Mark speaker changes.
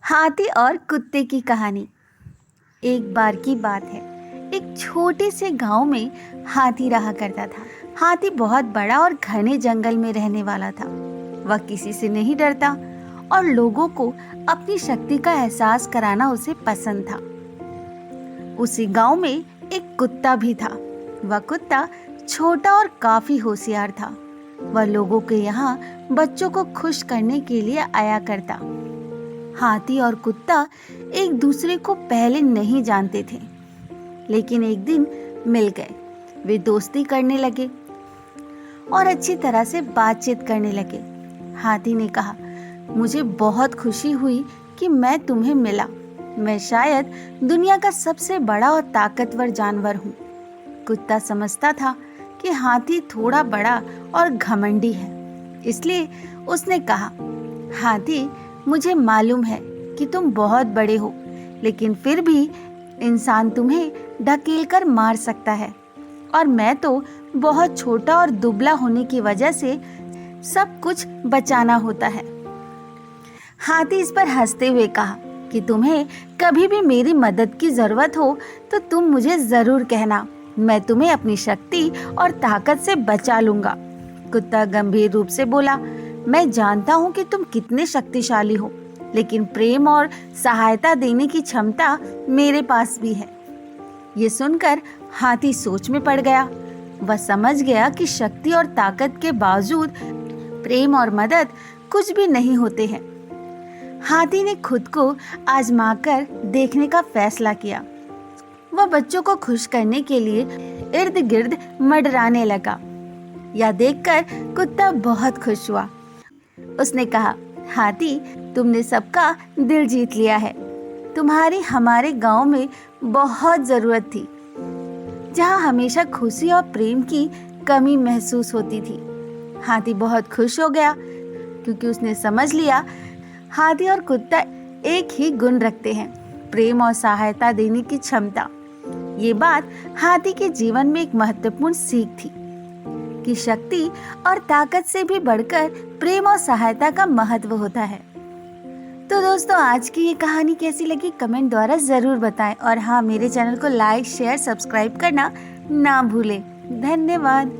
Speaker 1: हाथी और कुत्ते की कहानी। एक बार की बात है, एक छोटे से गांव में हाथी रहा करता था। हाथी बहुत बड़ा और घने जंगल में रहने वाला था। वह किसी से नहीं डरता और लोगों को अपनी शक्ति का एहसास कराना उसे पसंद था। उसी गांव में एक कुत्ता भी था। वह कुत्ता छोटा और काफी होशियार था। वह लोगों के यहाँ बच्चों को खुश करने के लिए आया करता। हाथी और कुत्ता एक दूसरे को पहले नहीं जानते थे, लेकिन एक दिन मिल गए। वे दोस्ती करने लगे और अच्छी तरह से बातचीत करने लगे। हाथी ने कहा, मुझे बहुत खुशी हुई कि मैं तुम्हें मिला। मैं शायद दुनिया का सबसे बड़ा और ताकतवर जानवर हूँ। कुत्ता समझता था कि हाथी थोड़ा बड़ा और घमंडी है, इसलिए उसने कहा, हाथी, मुझे मालूम है कि तुम बहुत बड़े हो, लेकिन फिर भी इंसान तुम्हें ढकेलकर मार सकता है और मैं तो बहुत छोटा और दुबला होने की वजह से सब कुछ बचाना होता है। हाथी इस पर हंसते हुए कहा कि तुम्हें कभी भी मेरी मदद की जरूरत हो तो तुम मुझे जरूर कहना, मैं तुम्हें अपनी शक्ति और ताकत से बचा लूंगा। कुत्ता गंभीर रूप से बोला, मैं जानता हूँ कि तुम कितने शक्तिशाली हो, लेकिन प्रेम और सहायता देने की क्षमता मेरे पास भी है। ये सुनकर हाथी सोच में पड़ गया। वह समझ गया कि शक्ति और ताकत के बावजूद प्रेम और मदद कुछ भी नहीं होते हैं। हाथी ने खुद को आजमाकर देखने का फैसला किया। वह बच्चों को खुश करने के लिए इर्द गिर्द मंडराने लगा। यह देखकर कुत्ता बहुत खुश हुआ। उसने कहा, हाथी, तुमने सबका दिल जीत लिया है। तुम्हारी हमारे गांव में बहुत जरूरत थी, जहां हमेशा खुशी और प्रेम की कमी महसूस होती थी। हाथी बहुत खुश हो गया क्योंकि उसने समझ लिया हाथी और कुत्ता एक ही गुण रखते हैं, प्रेम और सहायता देने की क्षमता। ये बात हाथी के जीवन में एक महत्वपूर्ण सीख थी कि शक्ति और ताकत से भी बढ़कर प्रेम और सहायता का महत्व होता है। तो दोस्तों, आज की ये कहानी कैसी लगी कमेंट द्वारा जरूर बताएं और हाँ, मेरे चैनल को लाइक, शेयर, सब्सक्राइब करना ना भूलें। धन्यवाद।